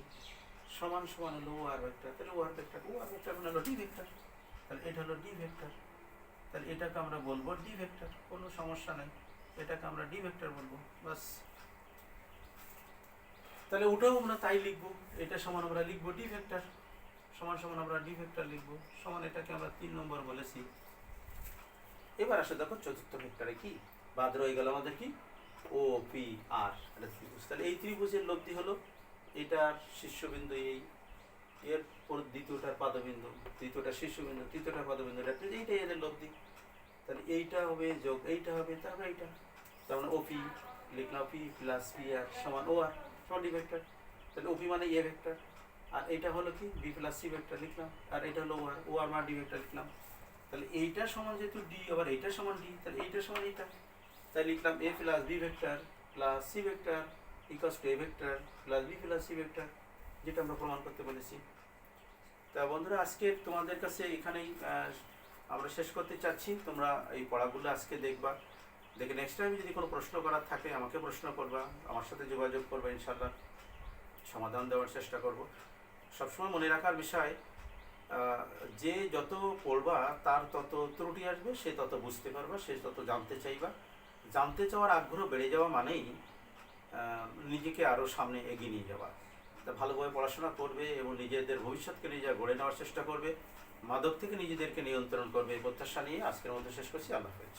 সমান সমান হলো ও আর ভেক্টর। তাহলে ও আর ভেক্টর মানে হলো ডি ভেক্টর। তাহলে এটা হলো ডি ভেক্টর। তাহলে এটাকে আমরা বলবো ডি ভেক্টর, কোনো সমস্যা নেই, এটাকে আমরা ডি ভেক্টর বলবো, বাস। তাহলে ওটাও আমরা তাই লিখবো, এটা সমান আমরা লিখবো ডি ভেক্টর, সমান সমান আমরা ডি ভেক্টর লিখবো, সমান এটাকে আমরা 3 নম্বর বলেছি। এবার আসে দেখো চতুর্থ ভেক্টরে কি বাদ রয়ে গেল আমাদের, কি? ও পি আর, এটা ত্রিভুজ। তাহলে এই ত্রিভুজের লব্ধি হলো এটার শীর্ষবিন্দু এই, এর পর দ্বিতীয়টার পাদবিন্দু, তৃতীয়টার শীর্ষবিন্দু, তৃতীয়টার পাদবিন্দু, এইটাই এদের লব্ধি। তাহলে এইটা হবে যোগ এইটা হবে, তারপরে এইটা, তার মানে ওপি, লিখলাম পি প্লাস পি আর সমান ও আর সমান ডি ভেক্টর। তাহলে ওপি মানে এ ভেক্টর, আর এইটা হলো কি? বি প্লাস সি ভেক্টর, লিখলাম। আর এটা হলো ও আর মানে ডি ভেক্টর, লিখলাম। তাহলে এইটা সমান যেহেতু ডি, আবার এইটা সমান ডি, তাহলে এইটা সমান এইটা, তাই লিখলাম A plus B vector plus C vector equals to A vector plus B plus C vector, যেটা আমরা প্রমাণ করতে বলেছি। তা বন্ধুরা, আজকে তোমাদের কাছে এখানেই আমরা শেষ করতে চাচ্ছি। তোমরা এই পড়াগুলো আজকে দেখবা, দেখে নেক্সট টাইম যদি কোনো প্রশ্ন করার থাকে আমাকে প্রশ্ন করবা, আমার সাথে যোগাযোগ করবে, ইনশাল্লাহ সমাধান দেওয়ার চেষ্টা করব। সবসময় মনে রাখার বিষয়, যে যত পড়বা তার তত ত্রুটি আসবে, সে তত বুঝতে পারবা, সে তত জানতে চাইবা। জানতে চাওয়ার আগ্রহ বেড়ে যাওয়া মানেই নিজেকে আরও সামনে এগিয়ে নিয়ে যাওয়া। তা ভালোভাবে পড়াশোনা করবে এবং নিজেদের ভবিষ্যৎকে নিজে গড়ে নেওয়ার চেষ্টা করবে, মাদক থেকে নিজেদেরকে নিয়ন্ত্রণ করবে, এই প্রত্যাশা নিয়ে আজকের মধ্যে শেষ করছি। আল্লাহ হাফেজ।